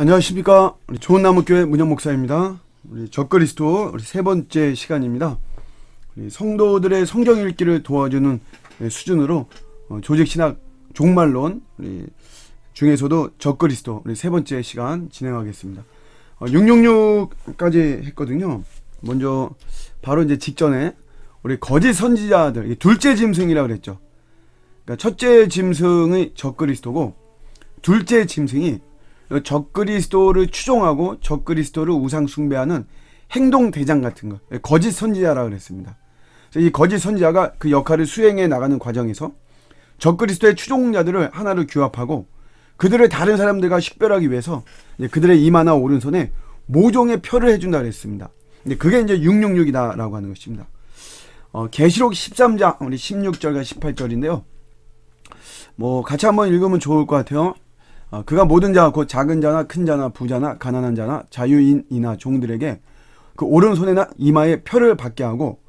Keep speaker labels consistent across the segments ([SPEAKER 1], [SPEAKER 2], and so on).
[SPEAKER 1] 안녕하십니까. 우리 좋은나무교회 문영 목사입니다. 우리 적그리스도 우리 세 번째 시간입니다. 우리 성도들의 성경 읽기를 도와주는 수준으로 조직신학 종말론 우리 중에서도 적그리스도 우리 세 번째 시간 진행하겠습니다. 666까지 했거든요. 먼저 바로 이제 직전에 우리 거짓 선지자들 둘째 짐승이라고 그랬죠. 그러니까 첫째 짐승의 적그리스도고 둘째 짐승이 적그리스도를 추종하고 적그리스도를 우상 숭배하는 행동 대장 같은 거, 거짓 선지자라고 그랬습니다. 그래서 이 거짓 선지자가 그 역할을 수행해 나가는 과정에서 적그리스도의 추종자들을 하나로 규합하고 그들을 다른 사람들과 식별하기 위해서 그들의 이마나 오른손에 모종의 표를 해준다 그랬습니다. 근데 그게 이제 666이다라고 하는 것입니다. 계시록 13장 우리 16절과 18절인데요. 뭐 같이 한번 읽으면 좋을 것 같아요. 그가 모든 자, 곧 작은 자나 큰 자나 부자나 가난한 자나 자유인이나 종들에게 그 오른손에나 이마에 표를 받게 하고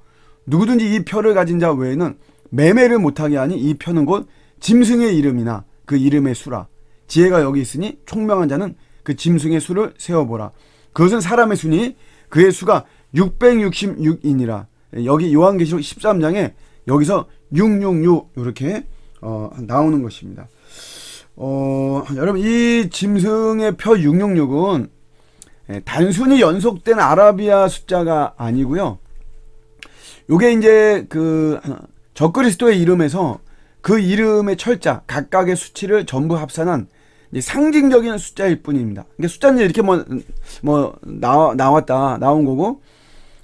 [SPEAKER 1] 누구든지 이 표를 가진 자 외에는 매매를 못하게 하니 이 표는 곧 짐승의 이름이나 그 이름의 수라. 지혜가 여기 있으니 총명한 자는 그 짐승의 수를 세어보라. 그것은 사람의 수니 그의 수가 666이니라. 여기 요한계시록 13장에 여기서 666 이렇게 나오는 것입니다. 여러분 이 짐승의 표 666은 단순히 연속된 아라비아 숫자가 아니고요. 요게 이제 그 적그리스도의 이름에서 그 이름의 철자 각각의 수치를 전부 합산한 상징적인 숫자일 뿐입니다. 그러니까 숫자는 이렇게 나온 거고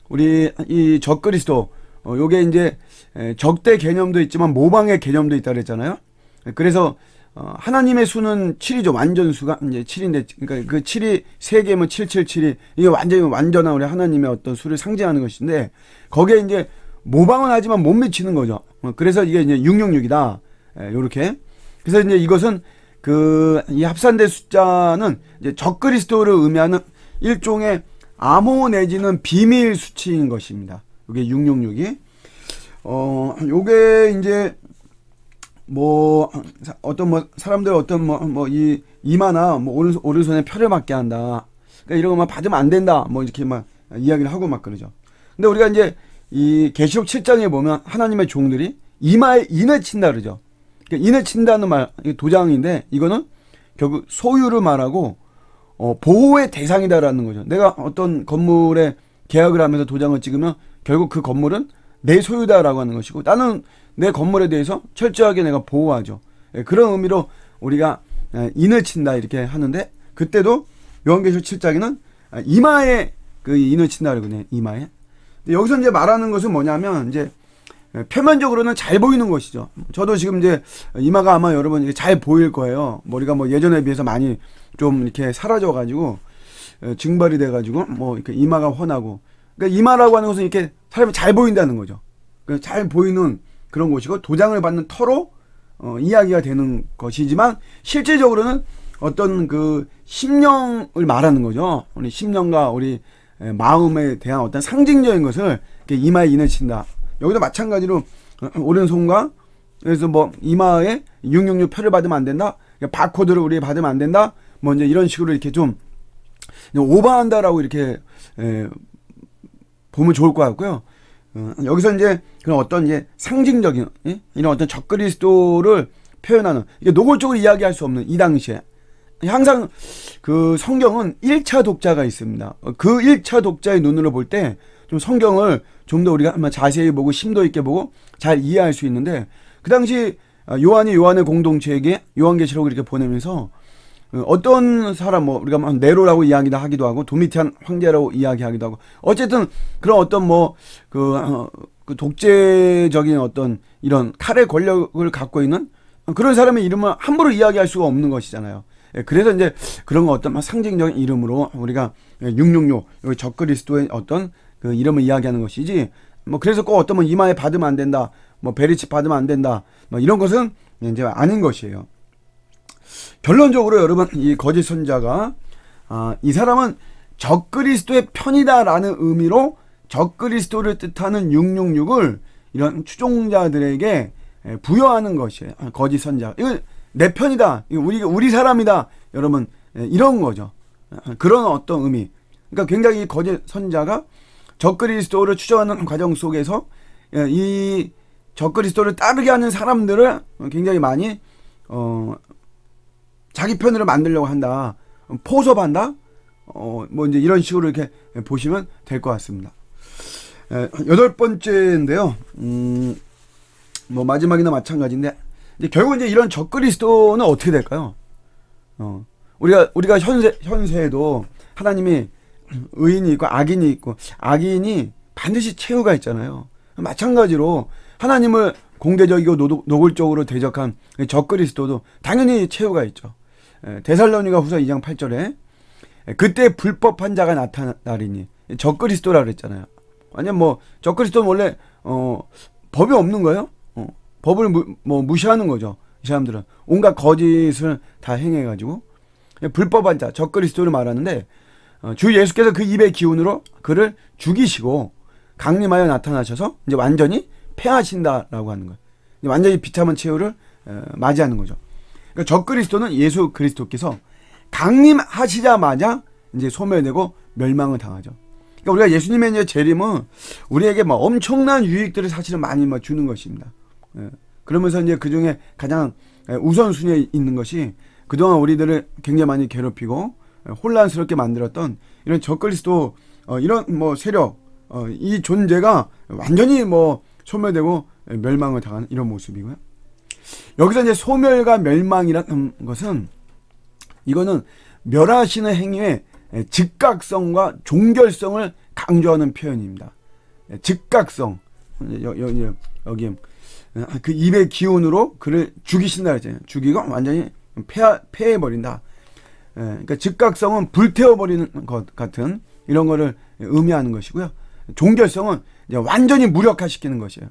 [SPEAKER 1] 우리 이 적그리스도 요게 이제 적대 개념도 있지만 모방의 개념도 있다 그랬잖아요. 그래서 하나님의 수는 7이죠. 완전수가 이제 7인데, 그러니까 그 7이 3개면 777이 이게 완전히 완전한 우리 하나님의 어떤 수를 상징하는 것인데 거기에 이제 모방은 하지만 못 미치는 거죠. 그래서 이게 이제 666이다. 요렇게. 그래서 이제 이것은 이 합산된 숫자는 이제 적그리스도를 의미하는 일종의 암호 내지는 비밀 수치인 것입니다. 이게 666이. 요게 이제 어떤 사람들 어떤 이 이마나 오른손에 표를 받게 한다. 그러니까 이런 거만 받으면 안 된다. 이렇게 막 이야기를 하고 막 그러죠. 근데 우리가 이제 이 계시록 7장에 보면 하나님의 종들이 이마에 인을 친다 그러죠. 그러니까 인을 친다는 말, 도장인데 이거는 결국 소유를 말하고 보호의 대상이다라는 거죠. 내가 어떤 건물에 계약을 하면서 도장을 찍으면 결국 그 건물은 내 소유다라고 하는 것이고 나는 내 건물에 대해서 철저하게 내가 보호하죠. 그런 의미로 우리가 인을 친다 이렇게 하는데 그때도 요한계시록 7장에는 이마에 그 인을 친다 그러거든요. 이마에. 여기서 이제 말하는 것은 뭐냐면 이제 표면적으로는 잘 보이는 것이죠. 저도 지금 이제 이마가 아마 여러분 잘 보일 거예요. 머리가 예전에 비해서 많이 좀 이렇게 사라져가지고 증발이 돼가지고 이렇게 이마가 훤하고. 그러니까 이마라고 하는 것은 이렇게 사람이 잘 보인다는 거죠. 잘 보이는 그런 곳이고 도장을 받는 터로 이야기가 되는 것이지만 실제적으로는 어떤 그 심령을 말하는 거죠. 우리 심령과 우리 마음에 대한 어떤 상징적인 것을 이마에 인을 친다. 여기도 마찬가지로 오른손과 그래서 이마에 666 표를 받으면 안 된다. 바코드를 우리 받으면 안 된다. 이제 이런 식으로 이렇게 좀 오버한다라고 이렇게 보면 좋을 것 같고요. 여기서 이제 그런 어떤 이제 상징적인 이런 어떤 적그리스도를 표현하는 이게 노골적으로 이야기할 수 없는 이 당시에 항상 그 성경은 1차 독자가 있습니다. 그 1차 독자의 눈으로 볼 때 좀 성경을 좀 더 우리가 한번 자세히 보고 심도 있게 보고 잘 이해할 수 있는데 그 당시 요한이 요한의 공동체에게 요한계시록을 이렇게 보내면서 어떤 사람 우리가 네로라고 이야기도 하기도 하고 도미티안 황제라고 이야기하기도 하고 어쨌든 그런 어떤 그 독재적인 어떤 이런 칼의 권력을 갖고 있는 그런 사람의 이름을 함부로 이야기할 수가 없는 것이잖아요. 그래서 이제 그런 어떤 상징적인 이름으로 우리가 666 여기 적그리스도의 어떤 그 이름을 이야기하는 것이지 그래서 꼭 어떤 이마에 받으면 안 된다. 베리치 받으면 안 된다. 이런 것은 이제 아닌 것이에요. 결론적으로 여러분 이 거짓 선자가 이 사람은 적그리스도의 편이다라는 의미로 적그리스도를 뜻하는 666을 이런 추종자들에게 부여하는 것이에요. 거짓 선자. 이거 내 편이다. 이거 우리 사람이다. 여러분 이런 거죠. 그런 어떤 의미. 그러니까 굉장히 거짓 선지자가 적그리스도를 추정하는 과정 속에서 이 적그리스도를 따르게 하는 사람들을 굉장히 많이 자기 편으로 만들려고 한다. 포섭한다. 뭐 이제 이런 식으로 이렇게 보시면 될 것 같습니다. 8번째인데요. 뭐 마지막이나 마찬가지인데 이제 결국 이제 이런 적그리스도는 어떻게 될까요? 우리가 현세에도 하나님이 의인이 있고 악인이 있고 악인이 반드시 최후가 있잖아요. 마찬가지로 하나님을 공개적이고 노골적으로 대적한 적그리스도도 당연히 최후가 있죠. 데살로니가 후서 2장 8절에 그때 불법한 자가 나타나리니 적그리스도라 그랬잖아요. 완전 뭐 적그리스도는 원래 법이 없는 거예요. 법을 무시하는 거죠. 이 사람들은 온갖 거짓을 다 행해가지고 불법한 자 적그리스도를 말하는데 주 예수께서 그 입의 기운으로 그를 죽이시고 강림하여 나타나셔서 이제 완전히 패하신다라고 하는 거예요. 완전히 비참한 최후를 맞이하는 거죠. 그러니까 적그리스도는 예수 그리스도께서 강림하시자마자 이제 소멸되고 멸망을 당하죠. 그러니까 우리가 예수님의 이제 재림은 우리에게 뭐 엄청난 유익들을 사실은 많이 주는 것입니다. 그러면서 이제 그 중에 가장 우선순위에 있는 것이 그동안 우리들을 굉장히 많이 괴롭히고 혼란스럽게 만들었던 이런 적그리스도 이런 뭐 세력 이 존재가 완전히 뭐 소멸되고 멸망을 당하는 이런 모습이고요. 여기서 이제 소멸과 멸망이라는 것은 이거는 멸하시는 행위의 즉각성과 종결성을 강조하는 표현입니다. 즉각성 여기 그 입의 기운으로 그를 죽이신다 그랬잖아요. 죽이고 완전히 폐해버린다. 그러니까 즉각성은 불태워버리는 것 같은 이런 거를 의미하는 것이고요. 종결성은 이제 완전히 무력화시키는 것이에요.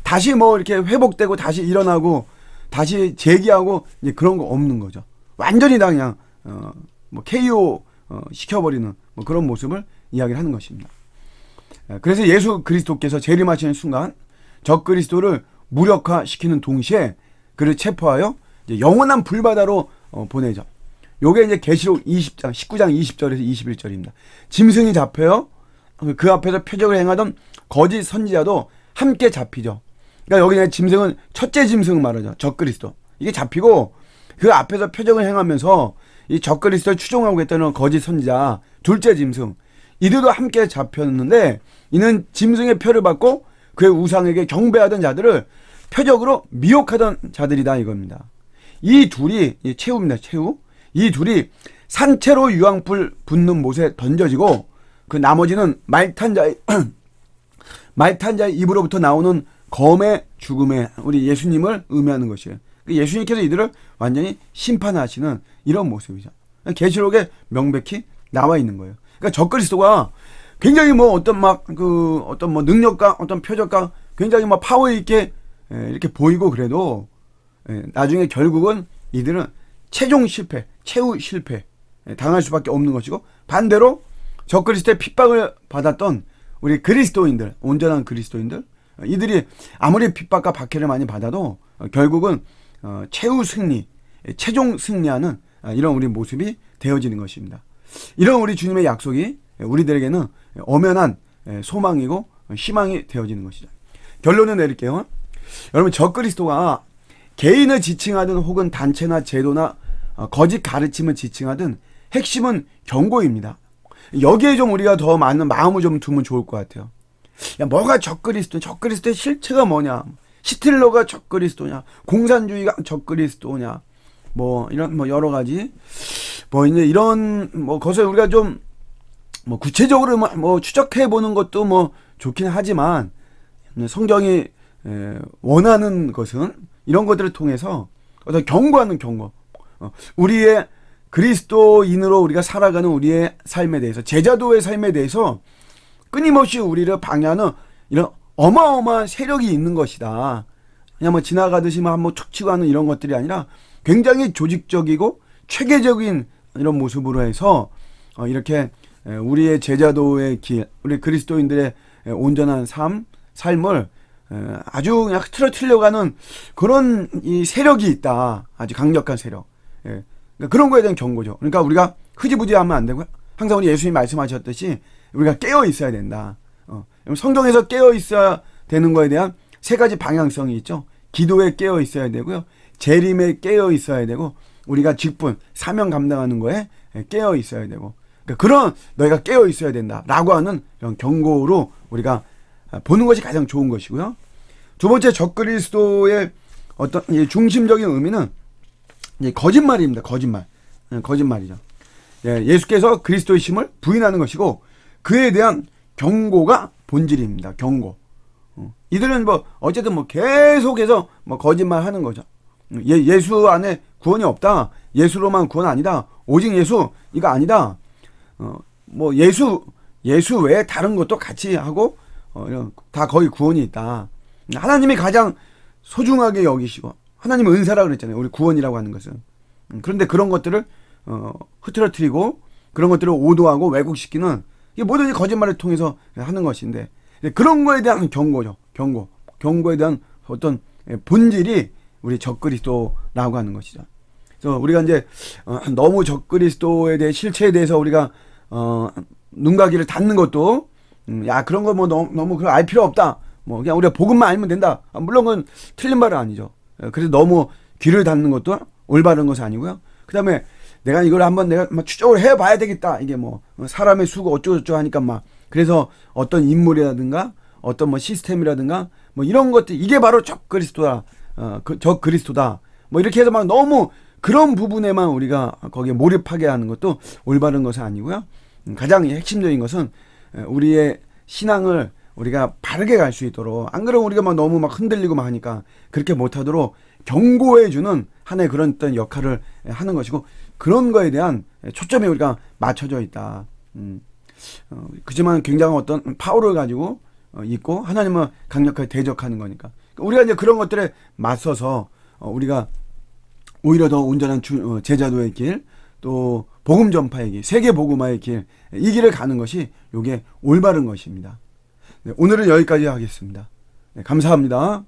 [SPEAKER 1] 다시 뭐 이렇게 회복되고 다시 일어나고 다시 재기하고 이제 그런 거 없는 거죠. 완전히 다 그냥 뭐 KO 시켜버리는 뭐 그런 모습을 이야기를 하는 것입니다. 그래서 예수 그리스도께서 재림하시는 순간 적그리스도를 무력화시키는 동시에 그를 체포하여 이제 영원한 불바다로 보내죠. 요게 이제 계시록 19장 20절에서 21절입니다. 짐승이 잡혀요. 그 앞에서 표적을 행하던 거짓 선지자도 함께 잡히죠. 그러니까 여기 이제 짐승은 첫째 짐승 말하죠. 적그리스도. 이게 잡히고 그 앞에서 표적을 행하면서 이 적그리스도를 추종하고 있다는 거짓 선지자 둘째 짐승 이들도 함께 잡혔는데 이는 짐승의 표를 받고 그의 우상에게 경배하던 자들을 표적으로 미혹하던 자들이다 이겁니다. 이 둘이 최후입니다. 최후. 이 둘이 산채로 유황불 붙는 못에 던져지고 그 나머지는 말탄 자의 입으로부터 나오는 검의 죽음에 우리 예수님을 의미하는 것이에요. 예수님께서 이들을 완전히 심판하시는 이런 모습이죠. 계시록에 명백히 나와 있는 거예요. 그러니까 적그리스도가 굉장히 뭐 어떤 뭐 능력과 어떤 표적과 굉장히 뭐 파워 있게 이렇게 보이고 그래도 나중에 결국은 이들은 최종 실패, 최후 실패 당할 수밖에 없는 것이고 반대로 적그리스도의 핍박을 받았던 우리 그리스도인들, 온전한 그리스도인들 이들이 아무리 핍박과 박해를 많이 받아도 결국은 최후 승리, 최종 승리하는 이런 우리 모습이 되어지는 것입니다. 이런 우리 주님의 약속이 우리들에게는 엄연한 소망이고 희망이 되어지는 것이죠. 결론을 내릴게요. 여러분 적그리스도가 개인을 지칭하든 혹은 단체나 제도나 거짓 가르침을 지칭하든 핵심은 경고입니다. 여기에 좀 우리가 더 많은 마음을 좀 두면 좋을 것 같아요. 야, 뭐가 적그리스도의 실체가 뭐냐? 히틀러가 적그리스도냐? 공산주의가 적그리스도냐? 뭐 이런 뭐 여러 가지 뭐 이제 이런 뭐 것을 우리가 좀 뭐 구체적으로 뭐 추적해 보는 것도 뭐 좋긴 하지만 성경이 원하는 것은 이런 것들을 통해서 어떤 경고하는 경고. 우리의 그리스도인으로 우리가 살아가는 우리의 삶에 대해서 제자도의 삶에 대해서 끊임없이 우리를 방해하는 이런 어마어마한 세력이 있는 것이다. 그냥 뭐 지나가듯이 한번 툭 치고 하는 이런 것들이 아니라 굉장히 조직적이고 체계적인 이런 모습으로 해서 이렇게 우리의 제자도의 길, 우리 그리스도인들의 온전한 삶을 아주 그냥 흐트러뜨리려고 하는 그런 이 세력이 있다. 아주 강력한 세력. 그러니까 그런 거에 대한 경고죠. 그러니까 우리가 흐지부지하면 안 되고요. 항상 우리 예수님 말씀하셨듯이 우리가 깨어 있어야 된다. 성경에서 깨어 있어야 되는 거에 대한 세 가지 방향성이 있죠. 기도에 깨어 있어야 되고요. 재림에 깨어 있어야 되고, 우리가 직분, 사명 감당하는 거에 깨어 있어야 되고, 그러니까 그런 너희가 깨어 있어야 된다라고 하는 이런 경고로 우리가 보는 것이 가장 좋은 것이고요. 두 번째, 적그리스도의 어떤 중심적인 의미는 거짓말입니다. 거짓말이죠. 예수께서 그리스도의 심을 부인하는 것이고, 그에 대한 경고가 본질입니다. 경고. 이들은 어쨌든 계속해서 거짓말하는 거죠. 예수 안에 구원이 없다. 예수로만 구원 아니다. 오직 예수 이거 아니다. 예수 외에 다른 것도 같이 하고 다 거의 구원이 있다. 하나님이 가장 소중하게 여기시고, 하나님의 은사라고 그랬잖아요. 우리 구원이라고 하는 것은. 그런데 그런 것들을 흐트러뜨리고, 그런 것들을 오도하고 왜곡시키는, 이게 모든 거짓말을 통해서 하는 것인데, 그런 거에 대한 경고죠. 경고에 대한 어떤 본질이 우리 적그리스도라고 하는 것이죠. 그래서 우리가 이제 너무 적그리스도에 대해 실체에 대해서 우리가 눈과 귀를 닫는 것도, 그런 거 너무 그걸 알 필요 없다. 그냥 우리가 복음만 알면 된다. 물론 그건 틀린 말은 아니죠. 그래서 너무 귀를 닫는 것도 올바른 것은 아니고요. 그 다음에 내가 이걸 한번 내가 추적을 해봐야 되겠다. 이게 사람의 수고 어쩌고저쩌고 하니까 그래서 어떤 인물이라든가 어떤 시스템이라든가 이런 것들, 이게 바로 적그리스도다. 적그리스도다. 이렇게 해서 너무 그런 부분에만 우리가 거기에 몰입하게 하는 것도 올바른 것은 아니고요. 가장 핵심적인 것은 우리의 신앙을 우리가 바르게 갈 수 있도록, 안 그러면 우리가 너무 흔들리고 하니까 그렇게 못하도록 경고해주는 하나의 그런 어떤 역할을 하는 것이고, 그런 거에 대한 초점이 우리가 맞춰져 있다. 그지만 굉장한 어떤 파워를 가지고 있고, 하나님은 강력하게 대적하는 거니까. 우리가 이제 그런 것들에 맞서서 우리가 오히려 더 온전한 제자도의 길, 또 복음 전파의 길, 세계 복음화의 길, 이 길을 가는 것이 이게 올바른 것입니다. 네, 오늘은 여기까지 하겠습니다. 네, 감사합니다.